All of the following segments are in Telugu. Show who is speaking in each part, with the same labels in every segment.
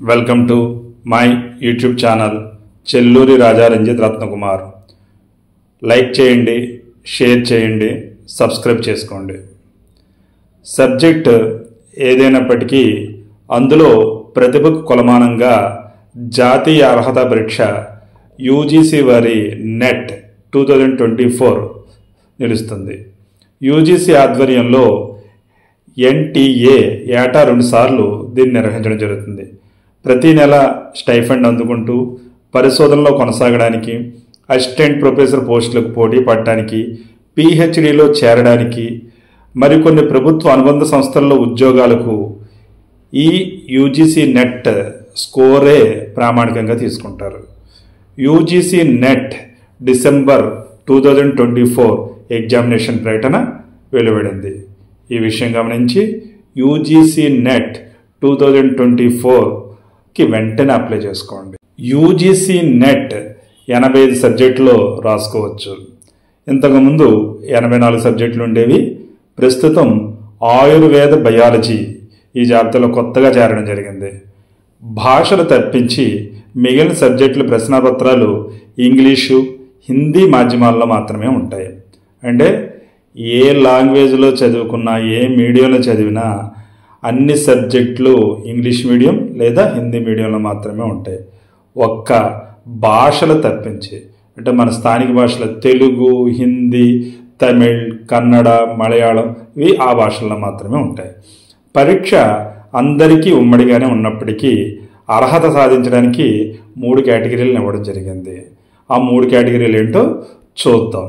Speaker 1: Welcome to my YouTube channel Chelluri Raja Ranjith Ratnakumar. Like చేయండి, షేర్ చేయండి, సబ్స్క్రైబ్ చేసుకోండి. సబ్జెక్ట్ ఏదైనప్పటికీ అందులో ప్రతిభకు కొలమానంగా జాతీయ అర్హత పరీక్ష యూజీసీ వారి నెట్ 2024 నిలుస్తుంది. యూజీసీ ఆధ్వర్యంలో ఎన్టీఏ ఏటా 2 సార్లు దీన్ని నిర్వహించడం జరుగుతుంది. ప్రతి నెల స్టైఫండ్ అందుకుంటూ పరిశోధనలో కొనసాగడానికి, అసిస్టెంట్ ప్రొఫెసర్ పోస్టులకు పోటీ పడటానికి, పిహెచ్డిలో చేరడానికి, మరికొన్ని ప్రభుత్వ అనుబంధ సంస్థల్లో ఉద్యోగాలకు ఈ యూజీసీ నెట్ స్కోరే ప్రామాణికంగా తీసుకుంటారు. యూజీసీ నెట్ డిసెంబర్ 2024 ఎగ్జామినేషన్ ప్రకటన వెలువడింది. ఈ విషయం గమనించి యూజీసీ నెట్ 2024కి వెంటనే అప్లై చేసుకోండి. యూజీసీ నెట్ 85 సబ్జెక్టులో రాసుకోవచ్చు. ఇంతకుముందు 84 సబ్జెక్టులు ఉండేవి. ప్రస్తుతం ఆయుర్వేద బయాలజీ ఈ జాబితాలో కొత్తగా చేరడం జరిగింది. భాషలు తప్పించి మిగిలిన సబ్జెక్టుల ప్రశ్నాపత్రాలు ఇంగ్లీషు, హిందీ మాధ్యమాల్లో మాత్రమే ఉంటాయి. అంటే ఏ లాంగ్వేజ్లో చదువుకున్నా, ఏ మీడియంలో చదివినా అన్ని సబ్జెక్టులు ఇంగ్లీష్ మీడియం లేదా హిందీ మీడియంలో మాత్రమే ఉంటాయి. ఒక్క భాషలు తప్పించి, అంటే మన స్థానిక భాషలు తెలుగు, హిందీ, తమిళ్, కన్నడ, మలయాళం ఇవి ఆ భాషల్లో మాత్రమే ఉంటాయి. పరీక్ష అందరికీ ఉమ్మడిగానే ఉన్నప్పటికీ అర్హత సాధించడానికి 3 కేటగిరీలను ఇవ్వడం జరిగింది. ఆ 3 కేటగిరీలు ఏంటో చూద్దాం.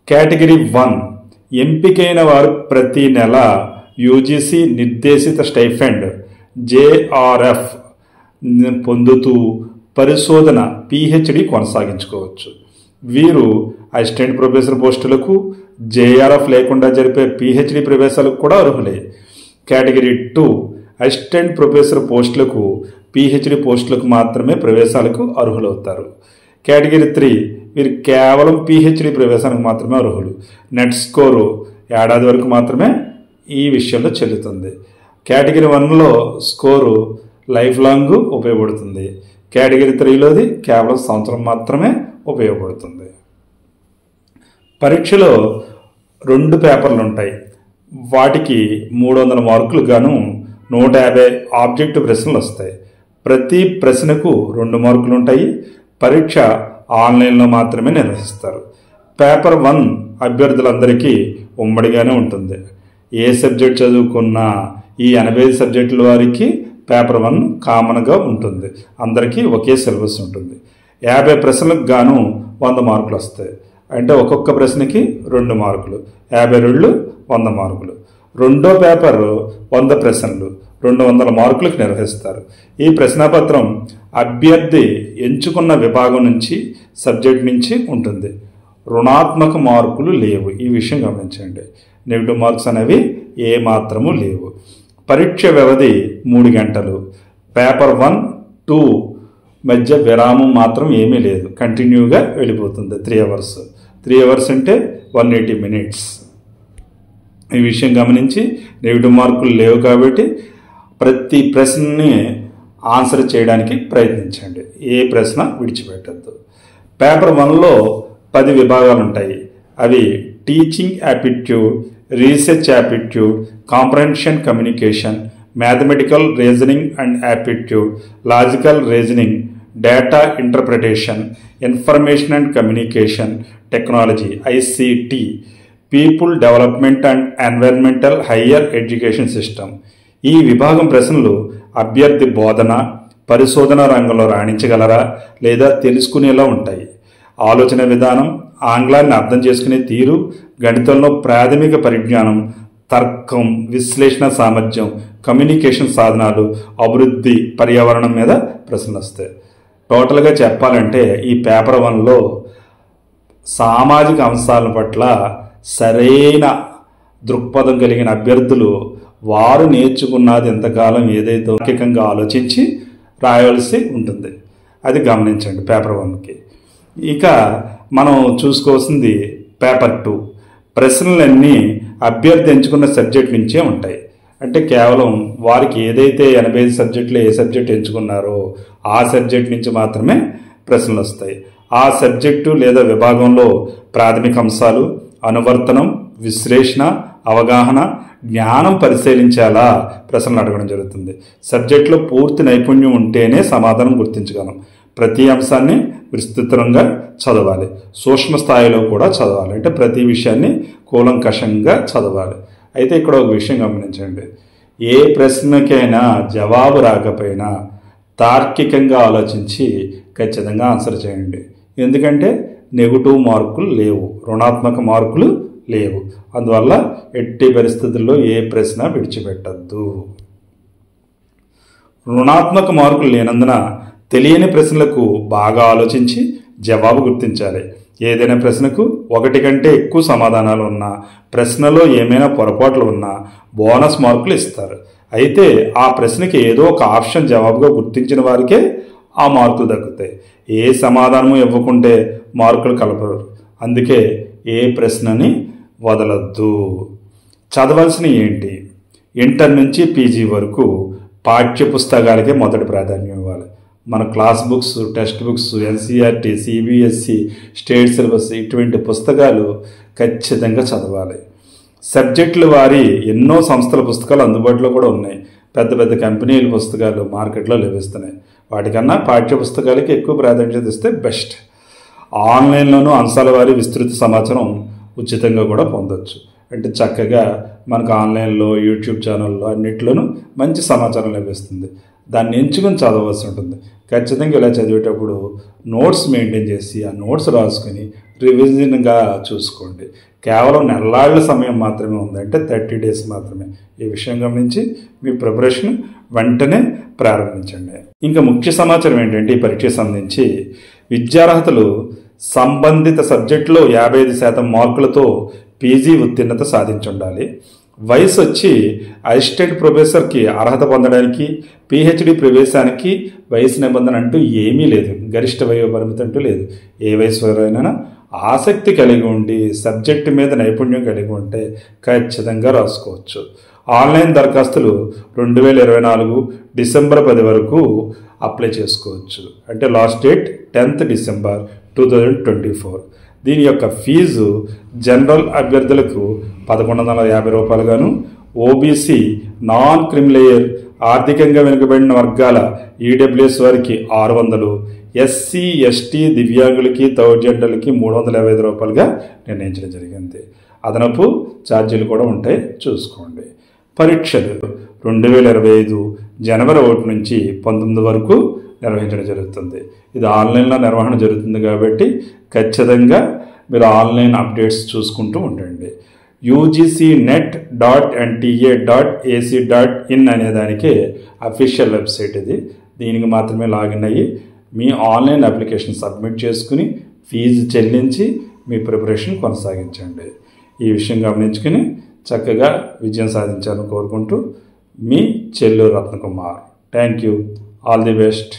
Speaker 1: కేటగిరీ 1, ఎంపికైన వారు ప్రతి నెల యూజీసీ నిర్దేశిత స్టైఫండ్ జేఆర్ఎఫ్ పొందుతూ పరిశోధన పిహెచ్డి కొనసాగించుకోవచ్చు. వీరు అసిస్టెంట్ ప్రొఫెసర్ పోస్టులకు, జేఆర్ఎఫ్ లేకుండా జరిపే పిహెచ్డి ప్రవేశాలకు కూడా అర్హులే. కేటగిరీ 2, అసిస్టెంట్ ప్రొఫెసర్ పోస్టులకు, పిహెచ్డి పోస్టులకు మాత్రమే ప్రవేశాలకు అర్హులవుతారు. కేటగిరీ 3, వీరు కేవలం పిహెచ్డి ప్రవేశానికి మాత్రమే అర్హులు. నెట్ స్కోరు ఏడాది వరకు మాత్రమే ఈ విషయంలో చెల్లుతుంది. కేటగిరీ 1లో స్కోరు లైఫ్ లాంగ్ ఉపయోగపడుతుంది. కేటగిరీ 3లోది కేవలం సంవత్సరం మాత్రమే ఉపయోగపడుతుంది. పరీక్షలో 2 పేపర్లు ఉంటాయి. వాటికి 300 మార్కులు గాను 150 ఆబ్జెక్టివ్ ప్రశ్నలు వస్తాయి. ప్రతి ప్రశ్నకు 2 మార్కులు ఉంటాయి. పరీక్ష ఆన్లైన్లో మాత్రమే నిర్వహిస్తారు. పేపర్ 1 అభ్యర్థులందరికీ ఉమ్మడిగానే ఉంటుంది. ఏ సబ్జెక్ట్ చదువుకున్నా ఈ 85 సబ్జెక్టుల వారికి పేపర్ 1 కామన్గా ఉంటుంది. అందరికీ ఒకే సిలబస్ ఉంటుంది. 50 ప్రశ్నలకు గాను 100 మార్కులు వస్తాయి. అంటే ఒక్కొక్క ప్రశ్నకి 2 మార్కులు, 52 100 మార్కులు. రెండో పేపర్ 100 ప్రశ్నలు, 200 మార్కులకు నిర్వహిస్తారు. ఈ ప్రశ్నాపత్రం అభ్యర్థి ఎంచుకున్న విభాగం నుంచి, సబ్జెక్ట్ నుంచి ఉంటుంది. రుణాత్మక మార్కులు లేవు. ఈ విషయం గమనించండి. నెగిటివ్ మార్క్స్ అనేవి ఏ మాత్రము లేవు. పరీక్ష వ్యవధి 3 గంటలు. పేపర్ 1, 2 మధ్య విరామం మాత్రం ఏమీ లేదు. కంటిన్యూగా వెళ్ళిపోతుంది. 3 అవర్స్. 3 అవర్స్ అంటే 180 మినిట్స్. ఈ విషయం గమనించి నెగిటివ్ మార్కులు లేవు కాబట్టి ప్రతి ప్రశ్నని ఆన్సర్ చేయడానికి ప్రయత్నించండి. ఏ ప్రశ్న విడిచిపెట్టద్దు. పేపర్ 1లో 10 విభాగాలు ఉంటాయి. అవి teaching aptitude, research aptitude, comprehension communication, mathematical reasoning and aptitude, logical reasoning, data interpretation, information and communication technology ICT, people development and environmental higher education system. ఈ విభాగం ప్రశ్నలు అభ్యర్థి బోధన, పరిశోధన రంగంలో రాణించగలరా లేదా తెలుసుకునేలా ఉంటాయి. ఆలోచన విధానం, ఆంగ్లాన్ని అర్థం చేసుకునే తీరు, గణితంలో ప్రాథమిక పరిజ్ఞానం, తర్కం, విశ్లేషణ సామర్థ్యం, కమ్యూనికేషన్ సాధనాలు, అభివృద్ధి, పర్యావరణం మీద ప్రశ్నలు వస్తాయి. టోటల్గా చెప్పాలంటే ఈ పేపర్ 1లో సామాజిక అంశాల పట్ల సరైన దృక్పథం కలిగిన అభ్యర్థులు వారు నేర్చుకున్నది ఎంతకాలం ఏదైతే తార్కికంగా ఆలోచించి రాయవలసి ఉంటుంది. అది గమనించండి పేపర్ 1కి. ఇక మనం చూసుకోవాల్సింది పేపర్ 2. ప్రశ్నలన్నీ అభ్యర్థి ఎంచుకున్న సబ్జెక్ట్ నుంచే ఉంటాయి. అంటే కేవలం వారికి ఏదైతే 85 సబ్జెక్టులో ఏ సబ్జెక్ట్ ఎంచుకున్నారో ఆ సబ్జెక్ట్ నుంచి మాత్రమే ప్రశ్నలు వస్తాయి. ఆ సబ్జెక్టు లేదా విభాగంలో ప్రాథమిక అంశాలు, అనువర్తనం, విశ్లేషణ, అవగాహన, జ్ఞానం పరిశీలించేలా ప్రశ్నలు అడగడం జరుగుతుంది. సబ్జెక్టులో పూర్తి నైపుణ్యం ఉంటేనే సమాధానం గుర్తించగలం. ప్రతి అంశాన్ని విస్తృతంగా చదవాలి, సూక్ష్మ స్థాయిలో కూడా చదవాలి. అంటే ప్రతి విషయాన్ని కూలంకషంగా చదవాలి. అయితే ఇక్కడ ఒక విషయం గమనించండి, ఏ ప్రశ్నకైనా జవాబు రాకపోయినా తార్కికంగా ఆలోచించి ఖచ్చితంగా ఆన్సర్ చేయండి. ఎందుకంటే నెగిటివ్ మార్కులు లేవు, రుణాత్మక మార్కులు లేవు. అందువల్ల ఎట్టి పరిస్థితుల్లో ఏ ప్రశ్న విడిచిపెట్టద్దు. రుణాత్మక మార్కులు లేనందున తెలియని ప్రశ్నలకు బాగా ఆలోచించి జవాబు గుర్తించాలి. ఏదైనా ప్రశ్నకు 1 కంటే ఎక్కువ సమాధానాలు ఉన్నా, ప్రశ్నలో ఏమైనా పొరపాట్లు ఉన్నా బోనస్ మార్కులు ఇస్తారు. అయితే ఆ ప్రశ్నకి ఏదో ఒక ఆప్షన్ జవాబుగా గుర్తించిన వారికే ఆ మార్కులు దక్కుతాయి. ఏ సమాధానము ఇవ్వకుంటే మార్కులు కలపరు. అందుకే ఏ ప్రశ్నని వదలద్దు. చదవాల్సినవి ఏంటి? ఇంటర్ నుంచి పీజీ వరకు పాఠ్య పుస్తకాలకే మొదటి ప్రాధాన్యం ఇవ్వాలి. మన class books, text books, NCERT, CBSE, state syllabus ఇటువంటి పుస్తకాలు ఖచ్చితంగా చదవాలి. సబ్జెక్టుల వారి ఎన్నో సంస్థల పుస్తకాలు అందుబాటులో కూడా ఉన్నాయి. పెద్ద పెద్ద కంపెనీల పుస్తకాలు మార్కెట్లో లభిస్తున్నాయి. వాటికన్నా పాఠ్య పుస్తకాలకి ఎక్కువ ప్రాధాన్యత ఇస్తే బెస్ట్. ఆన్లైన్లోనూ అంశాల వారి విస్తృత సమాచారం ఉచితంగా కూడా పొందవచ్చు. అంటే చక్కగా మనకు ఆన్లైన్లో, యూట్యూబ్ ఛానల్లో అన్నిట్లోనూ మంచి సమాచారం లభిస్తుంది. దాన్ని ఎంచుకొని చదవలసి ఉంటుంది. ఖచ్చితంగా ఇలా చదివేటప్పుడు నోట్స్ మెయింటైన్ చేసి ఆ నోట్స్ రాసుకొని రివిజన్గా చూసుకోండి. కేవలం నెలల సమయం మాత్రమే ఉంది, అంటే 30 డేస్ మాత్రమే. ఈ విషయం గమనించి మీ ప్రిపరేషన్ వెంటనే ప్రారంభించండి. ఇంకా ముఖ్య సమాచారం ఏంటంటే, ఈ పరీక్షకు సంబంధించి విద్యార్హతలు సంబంధిత సబ్జెక్టులో 55% మార్కులతో పీజీ ఉత్తీర్ణత సాధించి ఉండాలి. వయసు వచ్చి అసిస్టెంట్ ప్రొఫెసర్కి అర్హత పొందడానికి, పిహెచ్డి ప్రవేశానికి వయసు నిబంధన అంటూ ఏమీ లేదు. గరిష్ట వయో పరిమితి అంటూ లేదు. ఏ వయసు వారైనా ఆసక్తి కలిగి ఉండి సబ్జెక్టు మీద నైపుణ్యం కలిగి ఉంటే ఖచ్చితంగా రాసుకోవచ్చు. ఆన్లైన్ దరఖాస్తులు 2024 డిసెంబర్ 10 వరకు అప్లై చేసుకోవచ్చు. అంటే లాస్ట్ డేట్ 10th డిసెంబర్ 2024. దీని యొక్క ఫీజు జనరల్ అభ్యర్థులకు 1150 రూపాయలు గాను, ఓబీసీ, నాన్ క్రిమిలేయర్, ఆర్థికంగా వెనుకబడిన వర్గాల ఈడబ్ల్యూఎస్ వారికి 600, ఎస్సీ, ఎస్టీ, దివ్యాంగులకి, థర్డ్ 325 రూపాయలుగా నిర్ణయించడం జరిగింది. అదనపు ఛార్జీలు కూడా ఉంటాయి, చూసుకోండి. పరీక్షలు 2025 జనవరి 1 నుంచి 19 వరకు నిర్వహించడం జరుగుతుంది. ఇది ఆన్లైన్లో నిర్వహణ జరుగుతుంది కాబట్టి ఖచ్చితంగా మీరు ఆన్లైన్ అప్డేట్స్ చూసుకుంటూ ఉండండి. ugcnet.nta.ac.in అనే దానికి అఫీషియల్ వెబ్సైట్ ఇది. దీనికి మాత్రమే లాగిన్ అయ్యి మీ ఆన్లైన్ అప్లికేషన్ సబ్మిట్ చేసుకుని ఫీజు చెల్లించి మీ ప్రిపరేషన్ కొనసాగించండి. ఈ విషయం గమనించుకుని చక్కగా విజయం సాధించాలని కోరుకుంటూ మీ Chelluru Ratnakumar. Thank you. All the best.